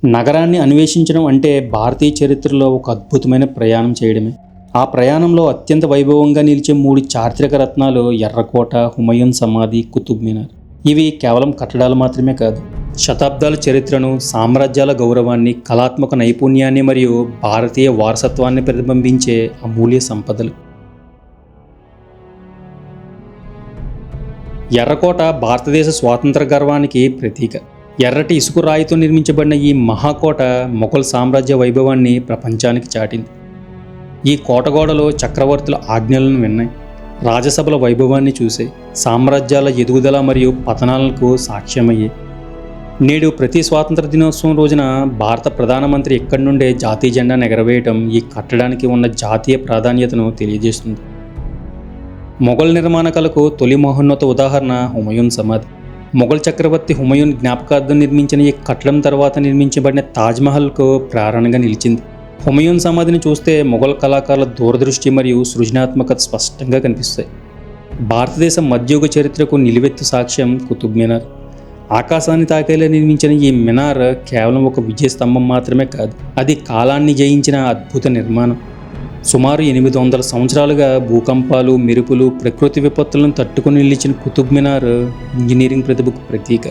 నగరాన్ని అన్వేషించడం అంటే భారతీయ చరిత్రలో ఒక అద్భుతమైన ప్రయాణం చేయడమే. ఆ ప్రయాణంలో అత్యంత వైభవంగా నిలిచే 3 చారిత్రక రత్నాలు ఎర్రకోట, హుమయూన్ సమాధి, కుతుబ్ మినార్. ఇవి కేవలం కట్టడాలు మాత్రమే కాదు, శతాబ్దాల చరిత్రను, సామ్రాజ్యాల గౌరవాన్ని, కళాత్మక నైపుణ్యాన్ని మరియు భారతీయ వారసత్వాన్ని ప్రతిబింబించే అమూల్య సంపదలు. ఎర్రకోట భారతదేశ స్వాతంత్ర గర్వానికి ప్రతీక. ఎర్రటి ఇసుక రాయితో నిర్మించబడిన ఈ మహాకోట మొఘల్ సామ్రాజ్య వైభవాన్ని ప్రపంచానికి చాటింది. ఈ కోటగోడలు చక్రవర్తుల ఆజ్ఞలను విన్నాయి, రాజసభల వైభవాన్ని చూసాయి, సామ్రాజ్యాల ఎదుగుదల మరియు పతనాలకు సాక్ష్యమయ్యాయి. నేడు ప్రతి స్వాతంత్ర దినోత్సవం రోజున భారత ప్రధానమంత్రి ఇక్కడి నుండే జాతీయ జెండాను ఎగరవేయటం ఈ కట్టడానికి ఉన్న జాతీయ ప్రాధాన్యతను తెలియజేస్తుంది. మొఘల్ నిర్మాణ కళకు తొలి మహోన్నత ఉదాహరణ హుమయూన్ సమాధి. మొఘల్ చక్రవర్తి హుమయూన్ జ్ఞాపకార్థం నిర్మించిన ఈ కట్టడం తర్వాత నిర్మించబడిన తాజ్మహల్కు ప్రేరణగా నిలిచింది. హుమయూన్ సమాధిని చూస్తే మొఘల్ కళాకారుల దూరదృష్టి మరియు సృజనాత్మకత స్పష్టంగా కనిపిస్తాయి. భారతదేశ మధ్యయుగ చరిత్రకు నిలువెత్తు సాక్ష్యం కుతుబ్ మినార్. ఆకాశాన్ని తాకేలా నిర్మించిన ఈ మినార్ కేవలం ఒక విజయ స్తంభం మాత్రమే కాదు, అది కాలాన్ని జయించిన అద్భుత నిర్మాణం. సుమారు 800 సంవత్సరాలుగా భూకంపాలు, మెరుపులు, ప్రకృతి విపత్తులను తట్టుకుని నిలిచిన కుతుబ్ మినార్ ఇంజనీరింగ్ ప్రతిభకు ప్రతీక.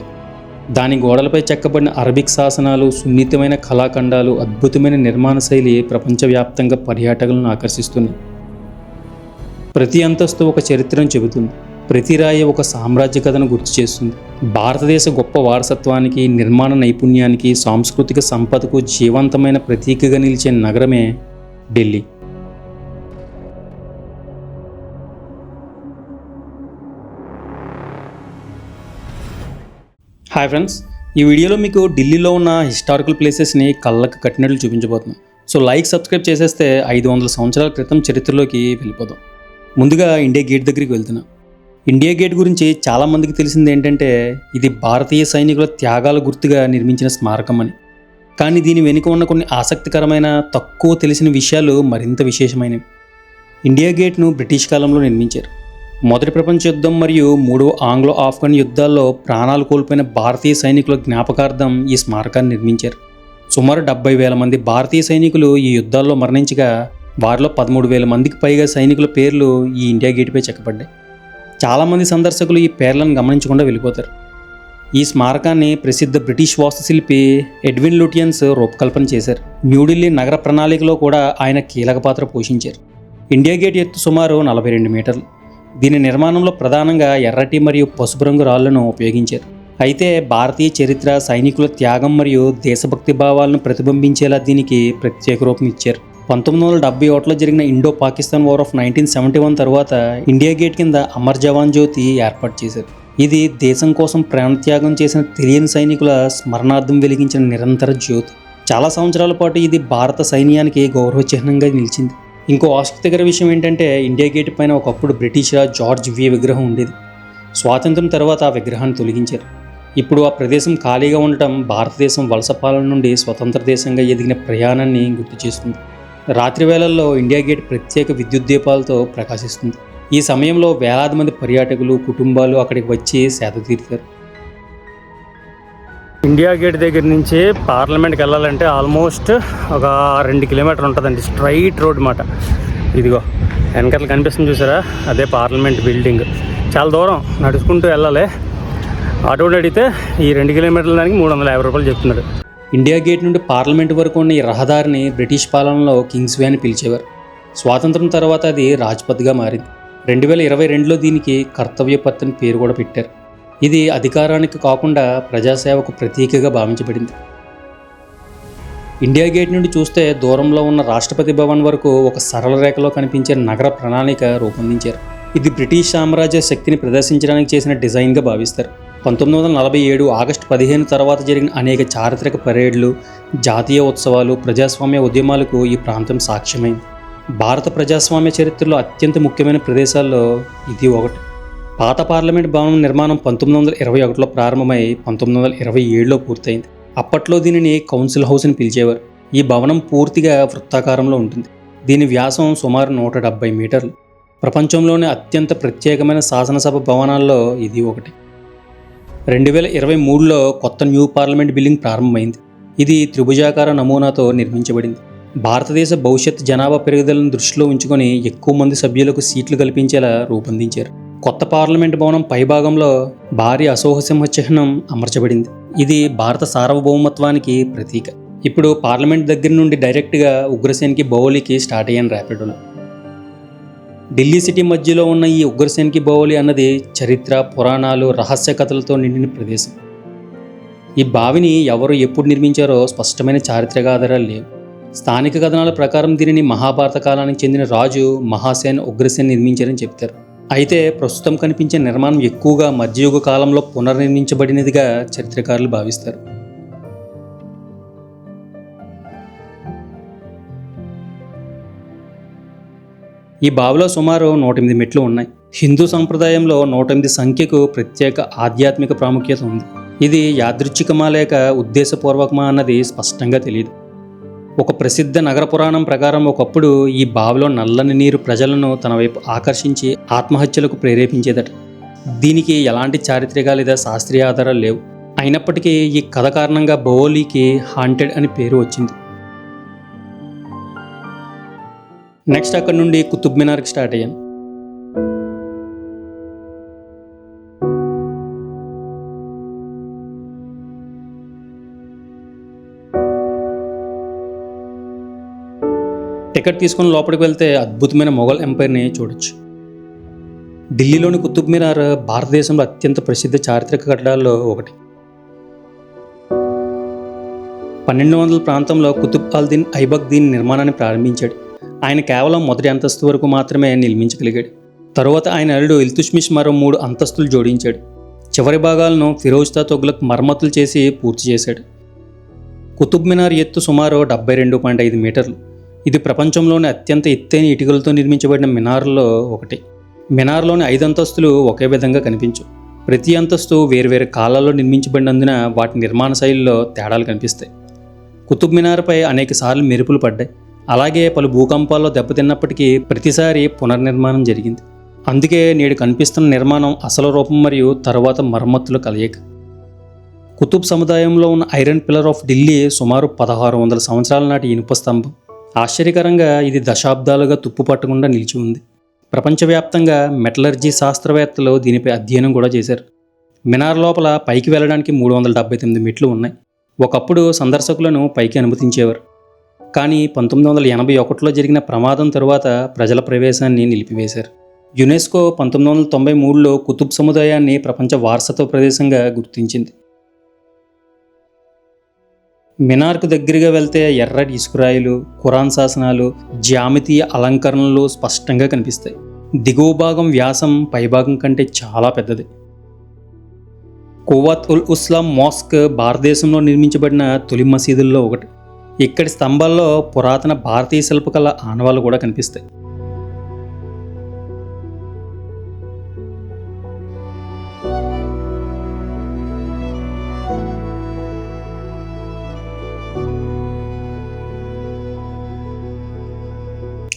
దాని గోడలపై చెక్కబడిన అరబిక్ శాసనాలు, సున్నితమైన కళాఖండాలు, అద్భుతమైన నిర్మాణ శైలి ప్రపంచవ్యాప్తంగా పర్యాటకులను ఆకర్షిస్తున్నాయి. ప్రతి అంతస్తు ఒక చరిత్రను చెబుతుంది, ప్రతి రాయి ఒక సామ్రాజ్య కథను గుర్తు చేస్తుంది. భారతదేశ గొప్ప వారసత్వానికి, నిర్మాణ నైపుణ్యానికి, సాంస్కృతిక సంపదకు జీవంతమైన ప్రతీకగా నిలిచే నగరమే ఢిల్లీ. హాయ్ ఫ్రెండ్స్, ఈ వీడియోలో మీకు ఢిల్లీలో ఉన్న హిస్టారికల్ ప్లేసెస్ని కళ్ళకు కట్టినట్లు చూపించబోతున్నాం. సో సబ్స్క్రైబ్ చేసేస్తే 500 సంవత్సరాల క్రితం చరిత్రలోకి వెళ్ళిపోదాం. ముందుగా ఇండియా గేట్ దగ్గరికి వెళ్తున్నాం. ఇండియా గేట్ గురించి చాలామందికి తెలిసింది ఏంటంటే ఇది భారతీయ సైనికుల త్యాగాల గుర్తుగా నిర్మించిన స్మారకం అని. కానీ దీని వెనుక ఉన్న కొన్ని ఆసక్తికరమైన, తక్కువ తెలిసిన విషయాలు మరింత విశేషమైనవి. ఇండియా గేట్ను బ్రిటిష్ కాలంలో నిర్మించారు. మొదటి ప్రపంచ యుద్ధం మరియు 3వ ఆంగ్లో ఆఫ్ఘన్ యుద్ధాల్లో ప్రాణాలు కోల్పోయిన భారతీయ సైనికుల జ్ఞాపకార్థం ఈ స్మారకాన్ని నిర్మించారు. సుమారు 70,000 మంది భారతీయ సైనికులు ఈ యుద్ధాల్లో మరణించగా వారిలో 13,000 మందికి పైగా సైనికుల పేర్లు ఈ ఇండియా గేట్పై చెక్కబడ్డాయి. చాలామంది సందర్శకులు ఈ పేర్లను గమనించకుండా వెళ్ళిపోతారు. ఈ స్మారకాన్ని ప్రసిద్ధ బ్రిటిష్ వాస్తుశిల్పి ఎడ్విన్ లుటియన్స్ రూపకల్పన చేశారు. న్యూఢిల్లీ నగర ప్రణాళికలో కూడా ఆయన కీలక పాత్ర పోషించారు. ఇండియా గేట్ ఎత్తు సుమారు 42 మీటర్లు. దీని నిర్మాణంలో ప్రధానంగా ఎర్రటి మరియు పసుపు రంగు రాళ్లను ఉపయోగించారు. అయితే భారతీయ చరిత్ర, సైనికుల త్యాగం మరియు దేశభక్తి భావాలను ప్రతిబింబించేలా దీనికి ప్రత్యేక రూపం ఇచ్చారు. 1971లో జరిగిన ఇండో పాకిస్తాన్ వార్ ఆఫ్ 1971 తర్వాత ఇండియా గేట్ కింద అమర్ జవాన్ జ్యోతి ఏర్పాటు చేశారు. ఇది దేశం కోసం ప్రాణత్యాగం చేసిన తెలియని సైనికుల స్మరణార్థం వెలిగించిన నిరంతర జ్యోతి. చాలా సంవత్సరాల పాటు ఇది భారత సైన్యానికి గౌరవ చిహ్నంగా నిలిచింది. ఇంకో ఆసక్తికర విషయం ఏంటంటే ఇండియా గేట్ పైన ఒకప్పుడు బ్రిటిష్ రాజు జార్జ్ వి విగ్రహం ఉండేది. స్వాతంత్రం తర్వాత ఆ విగ్రహాన్ని తొలగించారు. ఇప్పుడు ఆ ప్రదేశం ఖాళీగా ఉండటం భారతదేశం వలస పాలన నుండి స్వతంత్ర దేశంగా ఎదిగిన ప్రయాణాన్ని గుర్తు చేస్తుంది. రాత్రి వేళల్లో ఇండియా గేట్ ప్రత్యేక విద్యుత్ దీపాలతో ప్రకాశిస్తుంది. ఈ సమయంలో వేలాది మంది పర్యాటకులు, కుటుంబాలు అక్కడికి వచ్చి సేద తీరుతారు. ఇండియా గేట్ దగ్గర నుంచి పార్లమెంట్కి వెళ్ళాలంటే ఆల్మోస్ట్ ఒక 2 కిలోమీటర్లు ఉంటుందండి. స్ట్రైట్ రోడ్ మాట. ఇదిగో వెనకట్లు కనిపిస్తుంది చూసారా, అదే పార్లమెంట్ బిల్డింగ్. చాలా దూరం నడుచుకుంటూ వెళ్ళాలి. ఆటో అడిగితే ఈ 2 కిలోమీటర్ల దానికి 350 రూపాయలు చెప్తున్నాడు. ఇండియా గేట్ నుండి పార్లమెంట్ వరకు ఉన్న ఈ రహదారిని బ్రిటిష్ పాలనలో కింగ్స్ వే అని పిలిచేవారు. స్వాతంత్రం తర్వాత అది రాజ్పథ్గా మారింది. 2022లో దీనికి కర్తవ్య పథ్ అని పేరు కూడా పెట్టారు. ఇది అధికారానికి కాకుండా ప్రజాసేవకు ప్రతీకగా భావించబడింది. ఇండియా గేట్ నుండి చూస్తే దూరంలో ఉన్న రాష్ట్రపతి భవన్ వరకు ఒక సరళ రేఖలో కనిపించే నగర ప్రణాళిక రూపొందించారు. ఇది బ్రిటిష్ సామ్రాజ్య శక్తిని ప్రదర్శించడానికి చేసిన డిజైన్గా భావిస్తారు. 1947 ఆగస్టు 15 తర్వాత జరిగిన అనేక చారిత్రక పరేడ్లు, జాతీయ ఉత్సవాలు, ప్రజాస్వామ్య ఉద్యమాలకు ఈ ప్రాంతం సాక్ష్యమైంది. భారత ప్రజాస్వామ్య చరిత్రలో అత్యంత ముఖ్యమైన ప్రదేశాల్లో ఇది ఒకటి. పాత పార్లమెంట్ భవనం నిర్మాణం 1921లో ప్రారంభమై 1927లో పూర్తయింది. అప్పట్లో దీనిని కౌన్సిల్ హౌస్ అని పిలిచేవారు. ఈ భవనం పూర్తిగా వృత్తాకారంలో ఉంటుంది. దీని వ్యాసం సుమారు 170 మీటర్లు. ప్రపంచంలోనే అత్యంత ప్రత్యేకమైన శాసనసభ భవనాల్లో ఇది ఒకటి. 2023లో కొత్త న్యూ పార్లమెంట్ బిల్డింగ్ ప్రారంభమైంది. ఇది త్రిభుజాకార నమూనాతో నిర్మించబడింది. భారతదేశ భవిష్యత్ జనాభా పెరుగుదలను దృష్టిలో ఉంచుకొని ఎక్కువ మంది సభ్యులకు సీట్లు కల్పించేలా రూపొందించారు. కొత్త పార్లమెంట్ భవనం పైభాగంలో భారీ అశోకసింహ చిహ్నం అమర్చబడింది. ఇది భారత సార్వభౌమత్వానికి ప్రతీక. ఇప్పుడు పార్లమెంట్ దగ్గర నుండి డైరెక్ట్గా ఉగ్రసేన్కి బౌలికి స్టార్ట్ అయ్యాను ర్యాపిడోలో. ఢిల్లీ సిటీ మధ్యలో ఉన్న ఈ ఉగ్రసేన్కి బౌలి అన్నది చరిత్ర, పురాణాలు, రహస్య కథలతో నిండిన ప్రదేశం. ఈ బావిని ఎవరు ఎప్పుడు నిర్మించారో స్పష్టమైన చారిత్రక ఆధారాలు లేవు. స్థానిక కథనాల ప్రకారం దీనిని మహాభారత కాలానికి చెందిన రాజు మహాసేన్ ఉగ్రసేన్ నిర్మించారని చెప్తారు. అయితే ప్రస్తుతం కనిపించే నిర్మాణం ఎక్కువగా మధ్యయుగ కాలంలో పునర్నిర్మించబడినదిగా చరిత్రకారులు భావిస్తారు. ఈ బావిలో సుమారు 108 మెట్లు ఉన్నాయి. హిందూ సంప్రదాయంలో 108 సంఖ్యకు ప్రత్యేక ఆధ్యాత్మిక ప్రాముఖ్యత ఉంది. ఇది యాదృచ్ఛికమా లేక ఉద్దేశపూర్వకమా అన్నది స్పష్టంగా తెలియదు. ఒక ప్రసిద్ధ నగర పురాణం ప్రకారం ఒకప్పుడు ఈ బావిలో నల్లని నీరు ప్రజలను తన వైపు ఆకర్షించి ఆత్మహత్యలకు ప్రేరేపించేదట. దీనికి ఎలాంటి చారిత్రక లేదా శాస్త్రీయ ఆధారాలు లేవు. అయినప్పటికీ ఈ కథ కారణంగా బౌలీకి హాంటెడ్ అని పేరు వచ్చింది. నెక్స్ట్ అక్కడ నుండి కుతుబ్ మినార్కి స్టార్ట్ అయ్యాను. టికెట్ తీసుకుని లోపలికి వెళ్తే అద్భుతమైన మొఘల్ ఎంపైర్ని చూడొచ్చు. ఢిల్లీలోని కుతుబ్ మినార్ భారతదేశంలో అత్యంత ప్రసిద్ధ చారిత్రక కట్టడాల్లో ఒకటి. 1200 ప్రాంతంలో కుతుబ్ అల్ దిన్ ఐబక్ దీన్ నిర్మాణాన్ని ప్రారంభించాడు. ఆయన కేవలం మొదటి అంతస్తు వరకు మాత్రమే నిర్మించగలిగాడు. తరువాత ఆయన అల్లుడు ఇల్తుష్మిష్ మరో 3 అంతస్తులు జోడించాడు. చివరి భాగాలను ఫిరోజ్ షా తుగ్లక్ మరమ్మతులు చేసి పూర్తి చేశాడు. కుతుబ్ మినార్ ఎత్తు సుమారు 72.5 మీటర్లు. ఇది ప్రపంచంలోని అత్యంత ఎత్తైన ఇటుకలతో నిర్మించబడిన మినార్లో ఒకటి. మినార్లోని 5 అంతస్తులు ఒకే విధంగా కనిపించు. ప్రతి అంతస్తు వేర్వేరు కాలాల్లో నిర్మించబడినందున వాటి నిర్మాణ శైలిలో తేడాలు కనిపిస్తాయి. కుతుబ్ మినార్పై అనేక సార్లు మెరుపులు పడ్డాయి. అలాగే పలు భూకంపాల్లో దెబ్బతిన్నప్పటికీ ప్రతిసారి పునర్నిర్మాణం జరిగింది. అందుకే నేడు కనిపిస్తున్న నిర్మాణం అసలు రూపం మరియు తరువాత మరమ్మతుల కలయిక. కుతుబ్ సముదాయంలో ఉన్న ఐరన్ పిల్లర్ ఆఫ్ ఢిల్లీ సుమారు 1600 సంవత్సరాల నాటి ఇనుప స్తంభం. ఆశ్చర్యకరంగా ఇది దశాబ్దాలుగా తుప్పు పట్టకుండా నిలిచి ఉంది. ప్రపంచవ్యాప్తంగా మెటలర్జీ శాస్త్రవేత్తలు దీనిపై అధ్యయనం కూడా చేశారు. మినార్ లోపల పైకి వెళ్ళడానికి 378 మెట్లు ఉన్నాయి. ఒకప్పుడు సందర్శకులను పైకి అనుమతించేవారు. కానీ 1981లో జరిగిన ప్రమాదం తరువాత ప్రజల ప్రవేశాన్ని నిలిపివేశారు. యునెస్కో 1993లో కుతుబ్ సముదాయాన్ని ప్రపంచ వారసత్వ ప్రదేశంగా గుర్తించింది. మినార్కు దగ్గరగా వెళ్తే ఎర్రటి ఇసుకరాయిలు, ఖురాన్ శాసనాలు, జ్యామితీయ అలంకరణలు స్పష్టంగా కనిపిస్తాయి. దిగువ భాగం వ్యాసం పైభాగం కంటే చాలా పెద్దది. కువత్ ఉల్ ఇస్లాం మాస్క్ భారతదేశంలో నిర్మించబడిన తొలి మసీదుల్లో ఒకటి. ఇక్కడి స్తంభాల్లో పురాతన భారతీయ శిల్పకళ ఆనవాళ్లు కూడా కనిపిస్తాయి.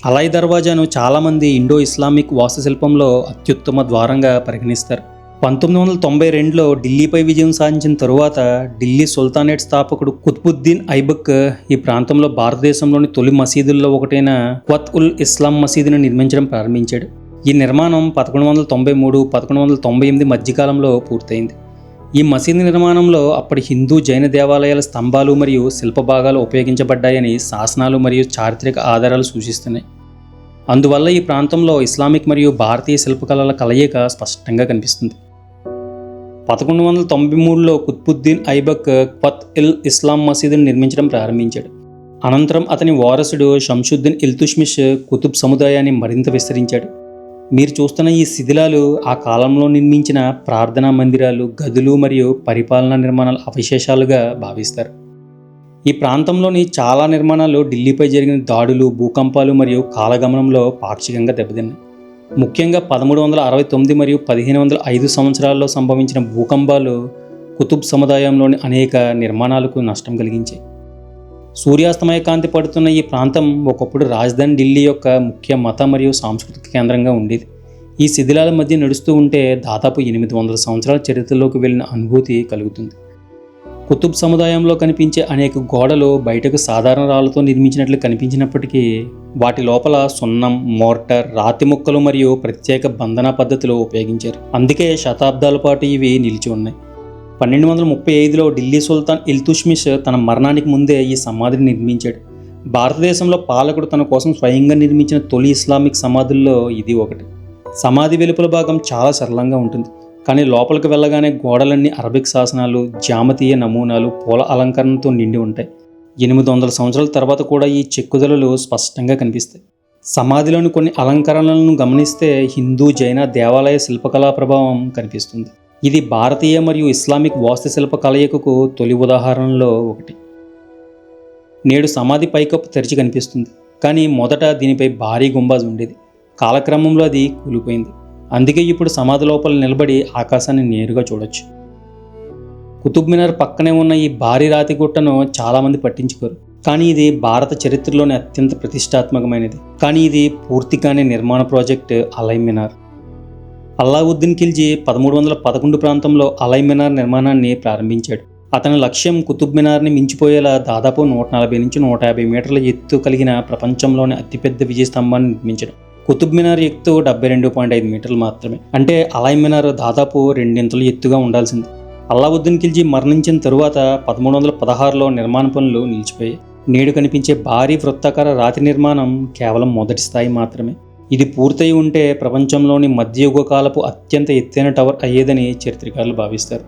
అలాయ్ దర్వాజాను చాలామంది ఇండో ఇస్లామిక్ వాస్తుశిల్పంలో అత్యుత్తమ ద్వారంగా పరిగణిస్తారు. 1992లో ఢిల్లీపై విజయం సాధించిన తరువాత ఢిల్లీ సుల్తానేట్ స్థాపకుడు కుతుబుద్దీన్ ఐబక్ ఈ ప్రాంతంలో భారతదేశంలోని తొలి మసీదుల్లో ఒకటైన కువత్ ఉల్ ఇస్లాం మసీదును నిర్మించడం ప్రారంభించాడు. ఈ నిర్మాణం 1193-1198 మధ్యకాలంలో పూర్తయింది. ఈ మసీదు నిర్మాణంలో అప్పటి హిందూ, జైన దేవాలయాల స్తంభాలు మరియు శిల్ప భాగాలు ఉపయోగించబడ్డాయని శాసనాలు మరియు చారిత్రక ఆధారాలు సూచిస్తున్నాయి. అందువల్ల ఈ ప్రాంతంలో ఇస్లామిక్ మరియు భారతీయ శిల్పకళల కలయిక స్పష్టంగా కనిపిస్తుంది. 1193లో కుతుబుద్దీన్ ఐబక్ కువత్ ఉల్ ఇస్లాం మసీదును నిర్మించడం ప్రారంభించాడు. అనంతరం అతని వారసుడు షంషుద్దీన్ ఇల్తుష్మిష్ కుతుబ్ సముదాయాన్ని మరింత విస్తరించాడు. మీరు చూస్తున్న ఈ శిథిలాలు ఆ కాలంలో నిర్మించిన ప్రార్థనా మందిరాలు, గదులు మరియు పరిపాలనా నిర్మాణాల అవశేషాలుగా భావిస్తారు. ఈ ప్రాంతంలోని చాలా నిర్మాణాలు ఢిల్లీపై జరిగిన దాడులు, భూకంపాలు మరియు కాలగమనంలో పాక్షికంగా దెబ్బతిన్నాయి. ముఖ్యంగా 1369 మరియు 1505 సంవత్సరాల్లో సంభవించిన భూకంపాలు కుతుబ్ సముదాయంలోని అనేక నిర్మాణాలకు నష్టం కలిగించాయి. సూర్యాస్తమయ కాంతి పడుతున్న ఈ ప్రాంతం ఒకప్పుడు రాజధాని ఢిల్లీ యొక్క ముఖ్య మత మరియు సాంస్కృతిక కేంద్రంగా ఉండేది. ఈ శిథిలాల మధ్య నడుస్తూ ఉంటే దాదాపు 800 సంవత్సరాల చరిత్రలోకి వెళ్ళిన అనుభూతి కలుగుతుంది. కుతుబ్ సముదాయంలో కనిపించే అనేక గోడలు బయటకు సాధారణ రాళ్లతో నిర్మించినట్లు కనిపించినప్పటికీ వాటి లోపల సున్నం, మోర్టార్, రాతి ముక్కలు మరియు ప్రత్యేక బంధన పద్ధతులు ఉపయోగించారు. అందుకే శతాబ్దాల పాటు ఇవి నిలిచి ఉన్నాయి. 1235లో ఢిల్లీ సుల్తాన్ ఇల్తుష్మిష్ తన మరణానికి ముందే ఈ సమాధిని నిర్మించాడు. భారతదేశంలో పాలకుడు తన కోసం స్వయంగా నిర్మించిన తొలి ఇస్లామిక్ సమాధుల్లో ఇది ఒకటి. సమాధి వెలుపల భాగం చాలా సరళంగా ఉంటుంది, కానీ లోపలికి వెళ్ళగానే గోడలన్నీ అరబిక్ శాసనాలు, జామతీయ నమూనాలు, పూల అలంకరణతో నిండి ఉంటాయి. 800 సంవత్సరాల తర్వాత కూడా ఈ చెక్కుదలలు స్పష్టంగా కనిపిస్తాయి. సమాధిలోని కొన్ని అలంకరణలను గమనిస్తే హిందూ, జైన దేవాలయ శిల్పకళా ప్రభావం కనిపిస్తుంది. ఇది భారతీయ మరియు ఇస్లామిక్ వాస్తుశిల్ప కలయికకు తొలి ఉదాహరణలో ఒకటి. నేడు సమాధి పైకప్పు తెరిచి కనిపిస్తుంది, కానీ మొదట దీనిపై భారీ గుంబాజ్ ఉండేది. కాలక్రమంలో అది కూలిపోయింది. అందుకే ఇప్పుడు సమాధి లోపల నిలబడి ఆకాశాన్ని నేరుగా చూడొచ్చు. కుతుబ్ మినార్ పక్కనే ఉన్న ఈ భారీ రాతి గుట్టను చాలామంది పట్టించుకోరు, కానీ ఇది భారత చరిత్రలోనే అత్యంత ప్రతిష్టాత్మకమైనది. కానీ ఇది పూర్తిగానే నిర్మాణ ప్రాజెక్ట్ అలై మినార్. అల్లావుద్దీన్ ఖిల్జీ 1311 ప్రాంతంలో అలై మినార్ నిర్మాణాన్ని ప్రారంభించాడు. అతని లక్ష్యం కుతుబ్ మినార్ని మించిపోయేలా దాదాపు 140 నుంచి 150 మీటర్ల ఎత్తు కలిగిన ప్రపంచంలోని అతిపెద్ద విజయ స్తంభాన్ని నిర్మించడం. కుతుబ్ మినార్ ఎత్తు 72.5 మీటర్లు మాత్రమే, అంటే అలై మినార్ దాదాపు 2 ఎత్తుగా ఉండాల్సింది. అల్లావుద్దీన్ ఖిల్జీ మరణించిన తరువాత 1316లో నిర్మాణ పనులు నిలిచిపోయాయి. నేడు కనిపించే భారీ వృత్తాకార రాతి నిర్మాణం కేవలం మొదటి స్థాయి మాత్రమే. ఇది పూర్తయి ఉంటే ప్రపంచంలోని మధ్యయుగ కాలపు అత్యంత ఎత్తైన టవర్ అయ్యేదని చరిత్రకారులు భావిస్తారు.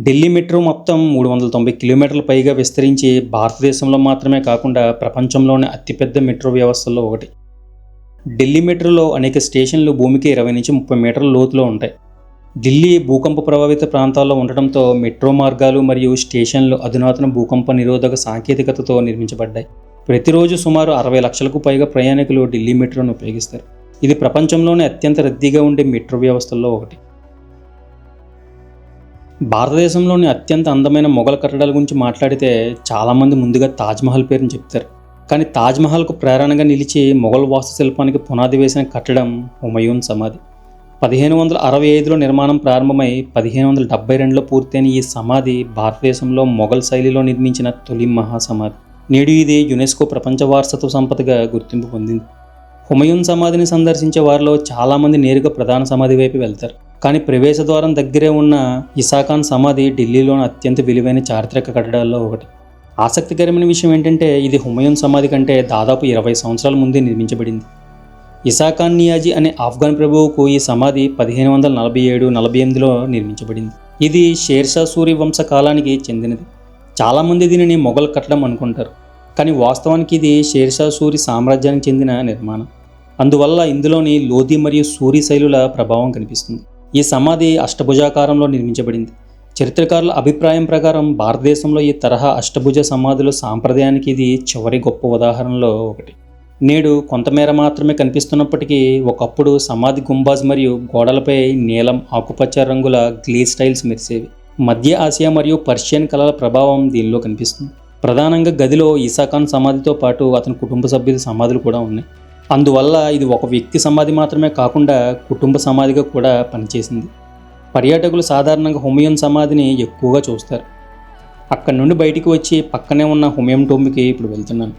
ఢిల్లీ మెట్రో మొత్తం 390 కిలోమీటర్ల పైగా విస్తరించి భారతదేశంలో మాత్రమే కాకుండా ప్రపంచంలోని అతిపెద్ద మెట్రో వ్యవస్థల్లో ఒకటి. ఢిల్లీ మెట్రోలో అనేక స్టేషన్లు భూమికి 20 నుంచి 30 మీటర్ల లోతులో ఉంటాయి. ఢిల్లీ భూకంప ప్రభావిత ప్రాంతాల్లో ఉండటంతో మెట్రో మార్గాలు మరియు స్టేషన్లు అధునాతన భూకంప నిరోధక సాంకేతికతతో నిర్మించబడ్డాయి. ప్రతిరోజు సుమారు 60 లక్షలకు పైగా ప్రయాణికులు ఢిల్లీ మెట్రోను ఉపయోగిస్తారు. ఇది ప్రపంచంలోనే అత్యంత రద్దీగా ఉండే మెట్రో వ్యవస్థల్లో ఒకటి. భారతదేశంలోని అత్యంత అందమైన మొఘల్ కట్టడాల గురించి మాట్లాడితే చాలామంది ముందుగా తాజ్మహల్ పేరుని చెప్తారు. కానీ తాజ్మహల్కు ప్రేరణగా నిలిచి మొఘల్ వాస్తుశిల్పానికి పునాది వేసిన కట్టడం హుమయూన్ సమాధి. 1565లో నిర్మాణం ప్రారంభమై 1572లో పూర్తయిన ఈ సమాధి భారతదేశంలో మొఘల్ శైలిలో నిర్మించిన తొలి మహాసమాధి. నేడు ఇది యునెస్కో ప్రపంచ వారసత్వ సంపదగా గుర్తింపు పొందింది. హుమయూన్ సమాధిని సందర్శించే వారిలో చాలామంది నేరుగా ప్రధాన సమాధి వైపు వెళ్తారు. కానీ ప్రవేశ ద్వారం దగ్గరే ఉన్న ఇసా ఖాన్ సమాధి ఢిల్లీలోని అత్యంత విలువైన చారిత్రక కట్టడాల్లో ఒకటి. ఆసక్తికరమైన విషయం ఏంటంటే ఇది హుమయూన్ సమాధి కంటే దాదాపు 20 సంవత్సరాల ముందే నిర్మించబడింది. ఇసా ఖాన్ నియాజీ అనే ఆఫ్ఘన్ ప్రభువుకు ఈ సమాధి 1547-48లో నిర్మించబడింది. ఇది షేర్షా సూరి వంశ కాలానికి చెందినది. చాలామంది దీనిని మొఘల్ కట్టడం అనుకుంటారు, కానీ వాస్తవానికి ఇది షేర్షా సూరి సామ్రాజ్యానికి చెందిన నిర్మాణం. అందువల్ల ఇందులోని లోధి మరియు సూరి శైలుల ప్రభావం కనిపిస్తుంది. ఈ సమాధి అష్టభుజాకారంలో నిర్మించబడింది. చరిత్రకారుల అభిప్రాయం ప్రకారం భారతదేశంలో ఈ తరహా అష్టభుజ సమాధుల సాంప్రదాయానికి ఇది చివరి గొప్ప ఉదాహరణలో ఒకటి. నేడు కొంతమేర మాత్రమే కనిపిస్తున్నప్పటికీ ఒకప్పుడు సమాధి గుంబాజ్ మరియు గోడలపై నీలం, ఆకుపచ్చ రంగుల గ్లేజ్ టైల్స్ మెరిసేవి. మధ్య ఆసియా మరియు పర్షియన్ కళల ప్రభావం దీనిలో కనిపిస్తుంది. ప్రధానంగా గదిలో ఇసా ఖాన్ సమాధితో పాటు అతని కుటుంబ సభ్యుల సమాధులు కూడా ఉన్నాయి. అందువల్ల ఇది ఒక వ్యక్తి సమాధి మాత్రమే కాకుండా కుటుంబ సమాధిగా కూడా పనిచేసింది. పర్యాటకులు సాధారణంగా హుమయూన్ సమాధిని ఎక్కువగా చూస్తారు. అక్కడి నుండి బయటికి వచ్చి పక్కనే ఉన్న హుమయూన్ టోంబ్కి ఇప్పుడు వెళ్తున్నాను.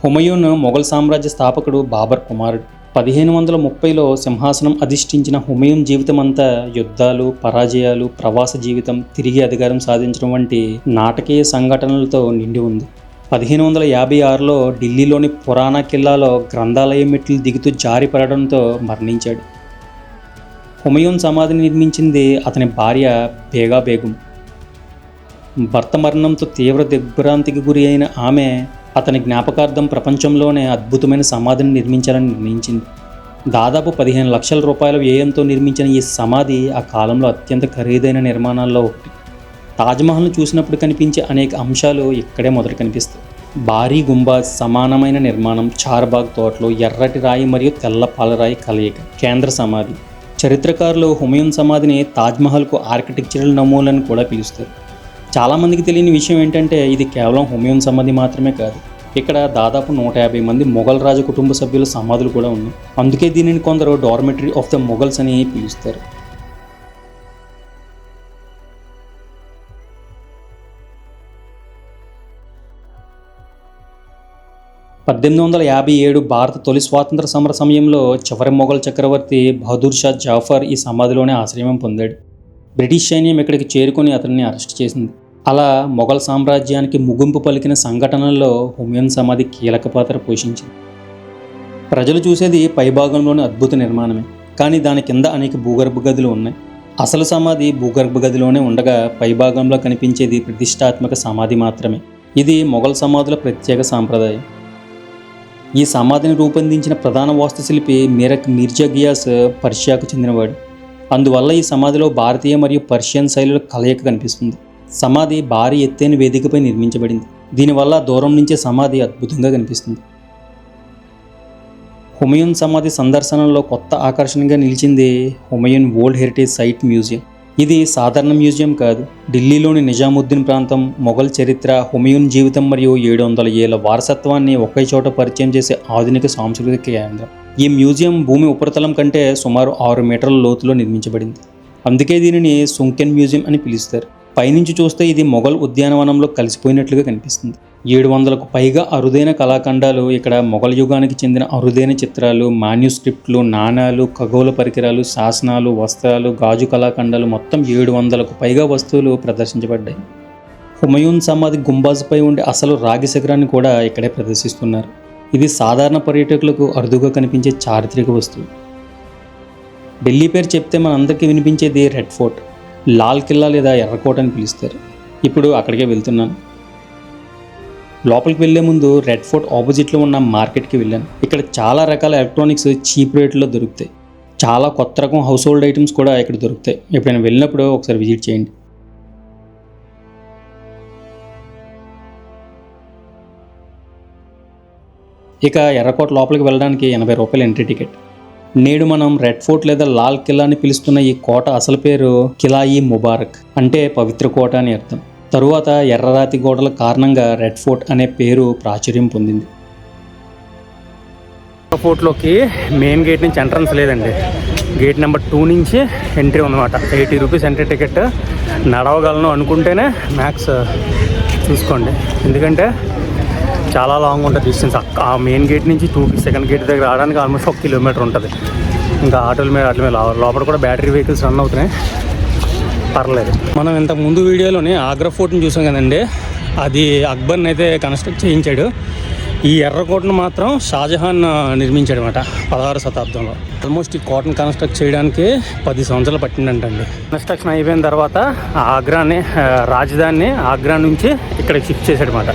హుమయూన్ మొఘల్ సామ్రాజ్య స్థాపకుడు బాబర్ కుమారుడు. 1530లో సింహాసనం అధిష్ఠించిన హుమయూన్ జీవితం అంతా యుద్ధాలు, పరాజయాలు, ప్రవాస జీవితం, తిరిగి అధికారం సాధించడం వంటి నాటకీయ సంఘటనలతో నిండి ఉంది. 1556లో ఢిల్లీలోని పురాణా కిల్లాలో గ్రంథాలయ మెట్లు దిగుతూ జారిపడడంతో మరణించాడు. హుమయూన్ సమాధిని నిర్మించింది అతని భార్య బేగా బేగం. భర్త మరణంతో తీవ్ర దిగ్భ్రాంతికి గురి అయిన ఆమె అతని జ్ఞాపకార్థం ప్రపంచంలోనే అద్భుతమైన సమాధిని నిర్మించాలని నిర్ణయించింది. దాదాపు 15 లక్షల రూపాయల వ్యయంతో నిర్మించిన ఈ సమాధి ఆ కాలంలో అత్యంత ఖరీదైన నిర్మాణాల్లో ఒకటి. తాజ్మహల్ను చూసినప్పుడు కనిపించే అనేక అంశాలు ఇక్కడే మొదట కనిపిస్తాయి. భారీ గుంబాజ్, సమానమైన నిర్మాణం, చార్బాగ్ తోటలు, ఎర్రటి రాయి మరియు తెల్ల పాలరాయి కలయిక, కేంద్ర సమాధి. చరిత్రకారులు హుమయూన్ సమాధిని తాజ్మహల్కు ఆర్కిటెక్చరల్ నమూనాలను కూడా పిలుస్తారు. చాలామందికి తెలియని విషయం ఏంటంటే ఇది కేవలం హుమయూన్ సమాధి మాత్రమే కాదు. ఇక్కడ దాదాపు 150 మంది మొఘల్ రాజు కుటుంబ సభ్యుల సమాధులు కూడా ఉన్నాయి. అందుకే దీనిని కొందరు డార్మెటరీ ఆఫ్ ద మొఘల్స్ అని పిలుస్తారు. (1857) భారత తొలి స్వాతంత్ర సమర సమయంలో చివరి మొఘల్ చక్రవర్తి బహదూర్ షా జాఫర్ ఈ సమాధిలోనే ఆశ్రయం పొందాడు. బ్రిటిష్ సైన్యం ఇక్కడికి చేరుకొని అతన్ని అరెస్ట్ చేసింది. అలా మొఘల్ సామ్రాజ్యానికి ముగింపు పలికిన సంఘటనల్లో హుమయూన్ సమాధి కీలక పాత్ర పోషించింది. ప్రజలు చూసేది పైభాగంలోని అద్భుత నిర్మాణమే, కానీ దాని కింద అనేక భూగర్భ గదులు ఉన్నాయి. అసలు సమాధి భూగర్భ గదిలోనే ఉండగా పైభాగంలో కనిపించేది ప్రతిష్టాత్మక సమాధి మాత్రమే. ఇది మొఘల్ సమాధుల ప్రత్యేక సాంప్రదాయం. ఈ సమాధిని రూపొందించిన ప్రధాన వాస్తుశిల్పి మీరక్ మీర్జా గియాస్ పర్షియాకు చెందినవాడు. అందువల్ల ఈ సమాధిలో భారతీయ మరియు పర్షియన్ శైలుల కలయిక కనిపిస్తుంది. సమాధి భారీ ఎత్తైన వేదికపై నిర్మించబడింది. దీనివల్ల దూరం నుంచే సమాధి అద్భుతంగా కనిపిస్తుంది. హుమయూన్ సమాధి సందర్శనలో కొత్త ఆకర్షణగా నిలిచింది Humayun world heritage site museum. ఇది సాధారణ మ్యూజియం కాదు. ఢిల్లీలోని నిజాముద్దీన్ ప్రాంతం, మొఘల్ చరిత్ర, హుమయూన్ జీవితం మరియు 700 ఏళ్ల వారసత్వాన్ని ఒకే చోట పరిచయం చేసే ఆధునిక సాంస్కృతిక కేంద్రం. ఈ మ్యూజియం భూమి ఉపరితలం కంటే సుమారు 6 మీటర్ల లోతులో నిర్మించబడింది. అందుకే దీనిని సుంకెన్ మ్యూజియం అని పిలుస్తారు. పైనుంచి చూస్తే ఇది మొఘల్ ఉద్యానవనంలో కలిసిపోయినట్లుగా కనిపిస్తుంది. 700కు పైగా అరుదైన కళాఖండాలు, ఇక్కడ మొఘల్ యుగానికి చెందిన అరుదైన చిత్రాలు, మాన్యుస్క్రిప్ట్లు, నాణాలు, ఖగోళ పరికరాలు, శాసనాలు, వస్త్రాలు, గాజు కళాఖండాలు, మొత్తం 700కు పైగా వస్తువులు ప్రదర్శించబడ్డాయి. హుమయూన్ సమాధి గుంబాజుపై ఉండే అసలు రాగి శిఖరాన్ని కూడా ఇక్కడే ప్రదర్శిస్తున్నారు. ఇది సాధారణ పర్యాటకులకు అరుదుగా కనిపించే చారిత్రక వస్తువు. ఢిల్లీ పేరు చెప్తే మనందరికీ వినిపించేది రెడ్ ఫోర్ట్, లాల్ కిల్లా లేదా ఎర్రకోట అని పిలుస్తారు. ఇప్పుడు అక్కడికే వెళ్తున్నాను. లోపలికి వెళ్లే ముందు రెడ్ ఫోర్ట్ ఆపోజిట్లో ఉన్న మార్కెట్కి వెళ్ళాను. ఇక్కడ చాలా రకాల ఎలక్ట్రానిక్స్ చీప్ రేట్లో దొరుకుతాయి. చాలా కొత్త రకం హౌస్ హోల్డ్ ఐటమ్స్ కూడా ఇక్కడ దొరుకుతాయి. ఎప్పుడైనా వెళ్ళినప్పుడు ఒకసారి విజిట్ చేయండి. ఇక ఎర్రకోట లోపలికి వెళ్ళడానికి ₹80 ఎంట్రీ టికెట్. నేడు మనం రెడ్ ఫోర్ట్ లేదా లాల్ కిల్లా అని పిలుస్తున్న ఈ కోట అసలు పేరు కిలా-ఈ ముబారక్, అంటే పవిత్ర కోట అని అర్థం. తరువాత ఎర్రరాతి గోడల కారణంగా రెడ్ ఫోర్ట్ అనే పేరు ప్రాచుర్యం పొందింది. ఫోర్ట్లోకి మెయిన్ గేట్ నుంచి ఎంట్రన్స్ లేదండి. గేట్ నెంబర్ 2 నుంచి ఎంట్రీ ఉందన్నమాట. ₹80 ఎంట్రీ టికెట్. నడవగలను అనుకుంటేనే మ్యాక్స్ చూసుకోండి, ఎందుకంటే చాలా లాంగ్ ఉంటుంది డిస్టెన్స్. ఆ మెయిన్ గేట్ నుంచి 2కి సెకండ్ గేట్ దగ్గర రావడానికి ఆల్మోస్ట్ 1 కిలోమీటర్ ఉంటుంది. ఇంకా ఆటోల మీద లోపల కూడా బ్యాటరీ వెహికల్స్ రన్ అవుతున్నాయి, పర్లేదు. మనం ఇంతకు ముందు వీడియోలోని ఆగ్రా ఫోర్ట్ని చూసాం కదండి, అది అక్బర్ని అయితే కన్స్ట్రక్ట్ చేయించాడు. ఈ ఎర్రకోటను మాత్రం షాజహాన్ నిర్మించాడు అనమాట 16వ శతాబ్దంలో. ఆల్మోస్ట్ ఈ కోటను కన్స్ట్రక్ట్ చేయడానికి 10 సంవత్సరాలు పట్టిందంటండి. కన్స్ట్రక్షన్ అయిపోయిన తర్వాత ఆగ్రాని రాజధానిని ఆగ్రా నుంచి ఇక్కడికి షిఫ్ట్ చేశాడు అనమాట.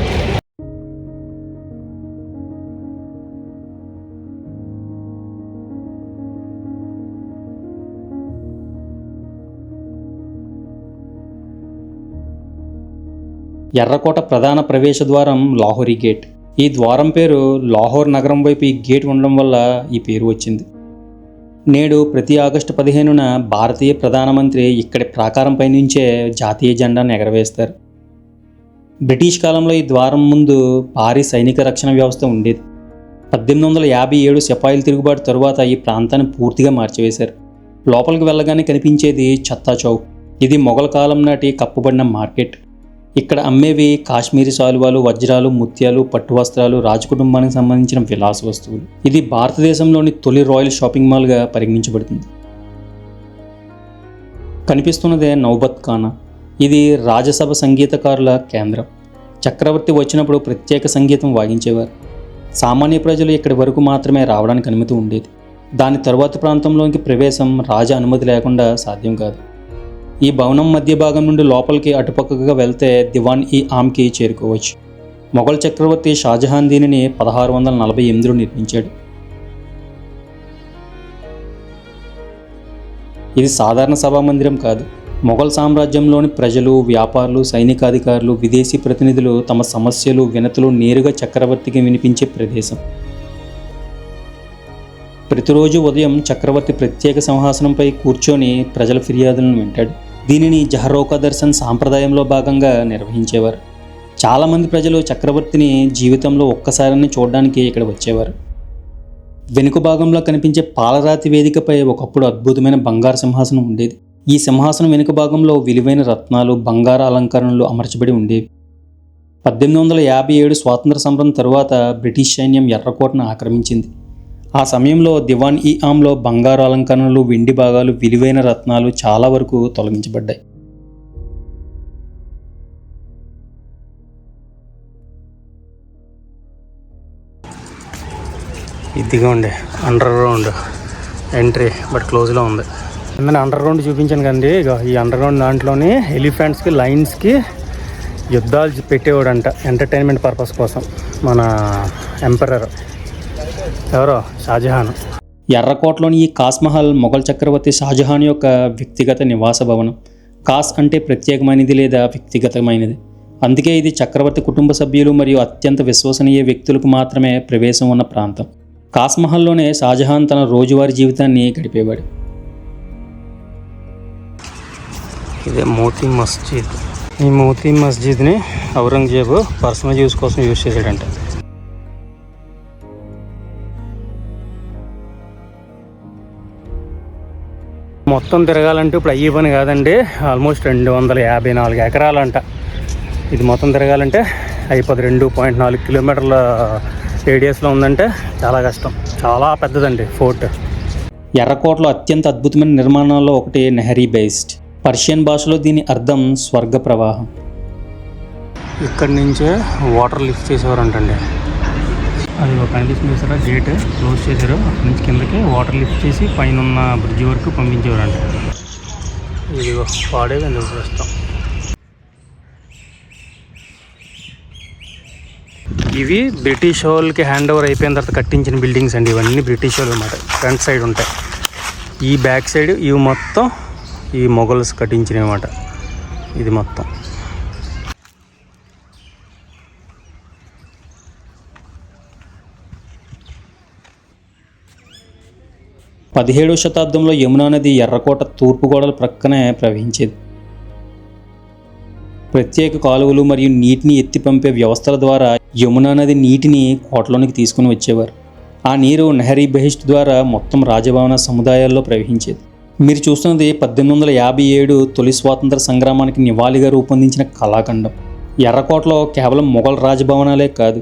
ఎర్రకోట ప్రధాన ప్రవేశ ద్వారం లాహోరీ గేట్. ఈ ద్వారం పేరు లాహోర్ నగరం వైపు ఈ గేట్ ఉండడం వల్ల ఈ పేరు వచ్చింది. నేడు ప్రతి ఆగస్టు 15న భారతీయ ప్రధానమంత్రి ఇక్కడి ప్రాకారంపై నుంచే జాతీయ జెండాను ఎగరవేస్తారు. బ్రిటిష్ కాలంలో ఈ ద్వారం ముందు భారీ సైనిక రక్షణ వ్యవస్థ ఉండేది. 1857 సిపాయిల తిరుగుబాటు తరువాత ఈ ప్రాంతాన్ని పూర్తిగా మార్చివేశారు. లోపలికి వెళ్ళగానే కనిపించేది ఛత్తా చౌక్. ఇది మొఘల్ కాలం నాటి కప్పబడిన మార్కెట్. ఇక్కడ అమ్మేవి కాశ్మీరీ శాలువాలు, వజ్రాలు, ముత్యాలు, పట్టు వస్త్రాలు, రాజకుటుంబానికి సంబంధించిన విలాస వస్తువులు. ఇది భారతదేశంలోని తొలి రాయల్ షాపింగ్ మాల్గా పరిగణించబడుతుంది. కనిపిస్తున్నదే నౌబత్ ఖానా. ఇది రాజసభ సంగీతకారుల కేంద్రం. చక్రవర్తి వచ్చినప్పుడు ప్రత్యేక సంగీతం వాయించేవారు. సామాన్య ప్రజలు ఇక్కడి వరకు మాత్రమే రావడానికి అనుమతి ఉండేది. దాని తరువాత ప్రాంతంలోకి ప్రవేశం రాజ అనుమతి లేకుండా సాధ్యం కాదు. ఈ భవనం మధ్య భాగం నుండి లోపలికి అటుపక్కగా వెళ్తే దివాన్-ఈ-ఆమ్కి చేరుకోవచ్చు. మొఘల్ చక్రవర్తి షాజహాన్ దీనిని 1648లో నిర్మించాడు. ఇది సాధారణ సభామందిరం కాదు. మొఘల్ సామ్రాజ్యంలోని ప్రజలు, వ్యాపారులు, సైనికాధికారులు, విదేశీ ప్రతినిధులు తమ సమస్యలు, వినతులు నేరుగా చక్రవర్తికి వినిపించే ప్రదేశం. ప్రతిరోజు ఉదయం చక్రవర్తి ప్రత్యేక సింహాసనంపై కూర్చొని ప్రజల ఫిర్యాదులను వింటాడు. దీనిని జహరోకా దర్శన్ సాంప్రదాయంలో భాగంగా నిర్వహించేవారు. చాలామంది ప్రజలు చక్రవర్తిని జీవితంలో ఒక్కసారిని చూడడానికి ఇక్కడ వచ్చేవారు. వెనుక భాగంలో కనిపించే పాలరాతి వేదికపై ఒకప్పుడు అద్భుతమైన బంగారు సింహాసనం ఉండేది. ఈ సింహాసనం వెనుక భాగంలో విలువైన రత్నాలు, బంగారు అలంకరణలు అమర్చబడి ఉండేవి. 1857 స్వాతంత్ర సమరం తరువాత బ్రిటిష్ సైన్యం ఎర్రకోటను ఆక్రమించింది. ఆ సమయంలో దివాన్-ఈ-ఆమ్లో బంగారు అలంకరణలు, వెండి భాగాలు, విలువైన రత్నాలు చాలా వరకు తొలగించబడ్డాయి. ఇదిగా ఉండే అండర్ గ్రౌండ్ ఎంట్రీ, బట్ క్లోజ్లో ఉంది. నేను అండర్ గ్రౌండ్ చూపించాను కండి. ఇక ఈ అండర్ గ్రౌండ్ దాంట్లోని ఎలిఫెంట్స్కి, లైన్స్కి యుద్ధాలు పెట్టేవాడంట ఎంటర్టైన్మెంట్ పర్పస్ కోసం. మన ఎంపరర్ ఎవరో షాజహాన్. ఎర్రకోటలోని ఈ కాస్ మహల్ మొఘల్ చక్రవర్తి షాజహాన్ యొక్క వ్యక్తిగత నివాస భవనం. కాస్ అంటే ప్రత్యేకమైనది లేదా వ్యక్తిగతమైనది. అందుకే ఇది చక్రవర్తి కుటుంబ సభ్యులు మరియు అత్యంత విశ్వసనీయ వ్యక్తులకు మాత్రమే ప్రవేశం ఉన్న ప్రాంతం. కాస్ మహల్లోనే షాజహాన్ తన రోజువారీ జీవితాన్ని గడిపేవాడు. ఇదే మోతీ మస్జిద్. ఈ మోతీ మస్జిద్ని ఔరంగజేబు పర్సనల్ యూస్ కోసం యూజ్ చేశాడంట. మొత్తం తిరగాలంటే ఇప్పుడు అయ్యే పని కాదండి. ఆల్మోస్ట్ 254 ఎకరాలంట. ఇది మొత్తం తిరగాలంటే అయిపోతుంది. 2.4 కిలోమీటర్ల రేడియస్లో ఉందంటే చాలా కష్టం. చాలా పెద్దదండి ఫోర్ట్. ఎర్రకోటలో అత్యంత అద్భుతమైన నిర్మాణాల్లో ఒకటి నెహరీ బేస్డ్. పర్షియన్ భాషలో దీని అర్థం స్వర్గ ప్రవాహం. ఇక్కడి నుంచే వాటర్ లిఫ్ట్ చేసేవారంటండి. అది ఒక కనిపిస్తుంది సార్, గేట్ క్లోజ్ చేశారు. అక్కడి నుంచి కిందకి వాటర్ లిఫ్ట్ చేసి పైన ఉన్న బ్రిడ్జ్ వరకు పంపించేవారంట. ఇది పాడేవి ఎందుకు చూస్తాం. ఇవి బ్రిటిష్ వాళ్ళకి హ్యాండ్ ఓవర్ అయిపోయిన తర్వాత కట్టించిన బిల్డింగ్స్ అండి. ఇవన్నీ బ్రిటిష్ వాళ్ళు అన్నమాట. ఫ్రంట్ సైడ్ ఉంటాయి. ఈ బ్యాక్ సైడ్ ఇవి మొత్తం ఈ మొఘల్స్ కట్టించినవి అన్నమాట. ఇది మొత్తం 17వ శతాబ్దంలో యమునా నది ఎర్రకోట తూర్పు గోడల ప్రక్కనే ప్రవహించేది. ప్రత్యేక కాలువలు మరియు నీటిని ఎత్తి పంపే వ్యవస్థల ద్వారా యమునా నది నీటిని కోటలోనికి తీసుకుని వచ్చేవారు. ఆ నీరు నెహరీ బెహిష్ట్ ద్వారా మొత్తం రాజభవన సముదాయాల్లో ప్రవహించేది. మీరు చూస్తున్నది 1857 తొలి స్వాతంత్ర సంగ్రామానికి నివాళిగా రూపొందించిన కళాఖండం. ఎర్రకోటలో కేవలం మొఘల్ రాజభవనాలే కాదు,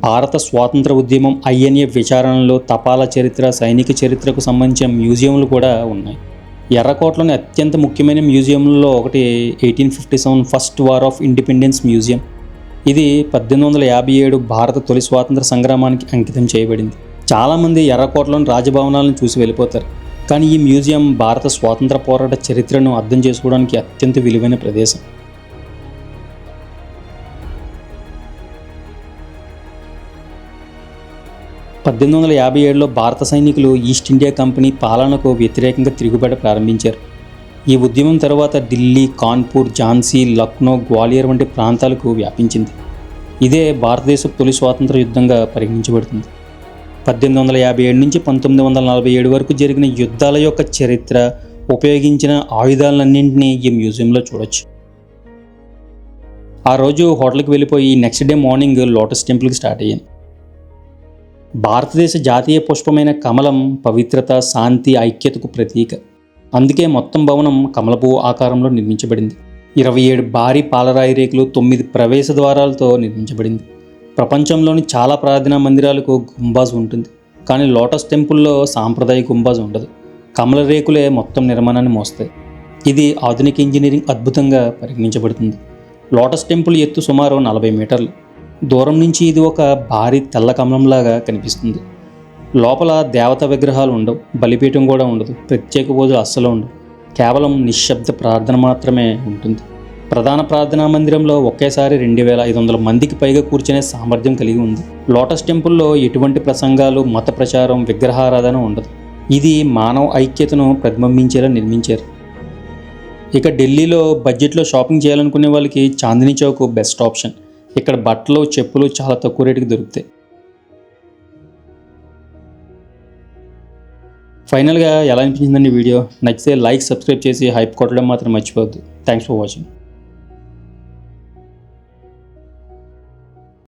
భారత స్వాతంత్ర ఉద్యమం, ఐఎన్ఏ విచారణలు, తపాలా చరిత్ర, సైనిక చరిత్రకు సంబంధించిన మ్యూజియంలు కూడా ఉన్నాయి. ఎర్రకోటలోని అత్యంత ముఖ్యమైన మ్యూజియంలలో ఒకటి 1857 first war of independence museum. ఇది 1857 భారత తొలి స్వాతంత్ర సంగ్రామానికి అంకితం చేయబడింది. చాలామంది ఎర్రకోటలోని రాజభవనాలను చూసి వెళ్ళిపోతారు, కానీ ఈ మ్యూజియం భారత స్వాతంత్ర పోరాట చరిత్రను అర్థం చేసుకోవడానికి అత్యంత విలువైన ప్రదేశం. పద్దెనిమిది 1857లో భారత సైనికులు ఈస్ట్ ఇండియా కంపెనీ పాలనకు వ్యతిరేకంగా తిరుగుబాటు ప్రారంభించారు. ఈ ఉద్యమం తర్వాత ఢిల్లీ, కాన్పూర్, ఝాన్సీ, లక్నో, గ్వాలియర్ వంటి ప్రాంతాలకు వ్యాపించింది. ఇదే భారతదేశ తొలి స్వాతంత్ర యుద్ధంగా పరిగణించబడుతుంది. 1857 నుంచి 1947 వరకు జరిగిన యుద్ధాల యొక్క చరిత్ర, ఉపయోగించిన ఆయుధాలన్నింటినీ ఈ మ్యూజియంలో చూడొచ్చు. ఆ రోజు హోటల్కి వెళ్ళిపోయి నెక్స్ట్ డే మార్నింగ్ లోటస్ టెంపుల్కి స్టార్ట్ అయ్యాను. భారతదేశ జాతీయ పుష్పమైన కమలం పవిత్రత, శాంతి, ఐక్యతకు ప్రతీక. అందుకే మొత్తం భవనం కమలపువ్వు ఆకారంలో నిర్మించబడింది. 27 భారీ పాలరాయి రేకులు, 9 ప్రవేశ ద్వారాలతో నిర్మించబడింది. ప్రపంచంలోని చాలా ప్రార్థనా మందిరాలకు గుంబాజ్ ఉంటుంది, కానీ లోటస్ టెంపుల్లో సాంప్రదాయ గుంబాజ్ ఉండదు. కమల రేకులే మొత్తం నిర్మాణాన్ని మోస్తాయి. ఇది ఆధునిక ఇంజనీరింగ్ అద్భుతంగా పరిగణించబడుతుంది. లోటస్ టెంపుల్ ఎత్తు సుమారు 40 మీటర్లు. దూరం నుంచి ఇది ఒక భారీ తెల్ల కమలంలాగా కనిపిస్తుంది. లోపల దేవతా విగ్రహాలు ఉండవు, బలిపీఠం కూడా ఉండదు, ప్రత్యేక పూజలు అస్సలు ఉండవు. కేవలం నిశ్శబ్ద ప్రార్థన మాత్రమే ఉంటుంది. ప్రధాన ప్రార్థనా మందిరంలో ఒకేసారి 2500 మందికి పైగా కూర్చునే సామర్థ్యం కలిగి ఉంది. లోటస్ టెంపుల్లో ఎటువంటి ప్రసంగాలు, మత ప్రచారం, విగ్రహారాధన ఉండదు. ఇది మానవ ఐక్యతను ప్రతిబింబించేలా నిర్మించారు. ఇక ఢిల్లీలో బడ్జెట్లో షాపింగ్ చేయాలనుకునే వాళ్ళకి చాందినీ చౌక్ బెస్ట్ ఆప్షన్. ఇక్కడ బట్టలు, చెప్పులు చాలా తక్కువ రేటుకి దొరుకుతాయి. ఫైనల్గా ఎలా అనిపించిందండి వీడియో? నచ్చితే లైక్, సబ్స్క్రైబ్ చేసి హైప్ కొట్టడం మాత్రం మర్చిపోవద్దు. Thanks for watching.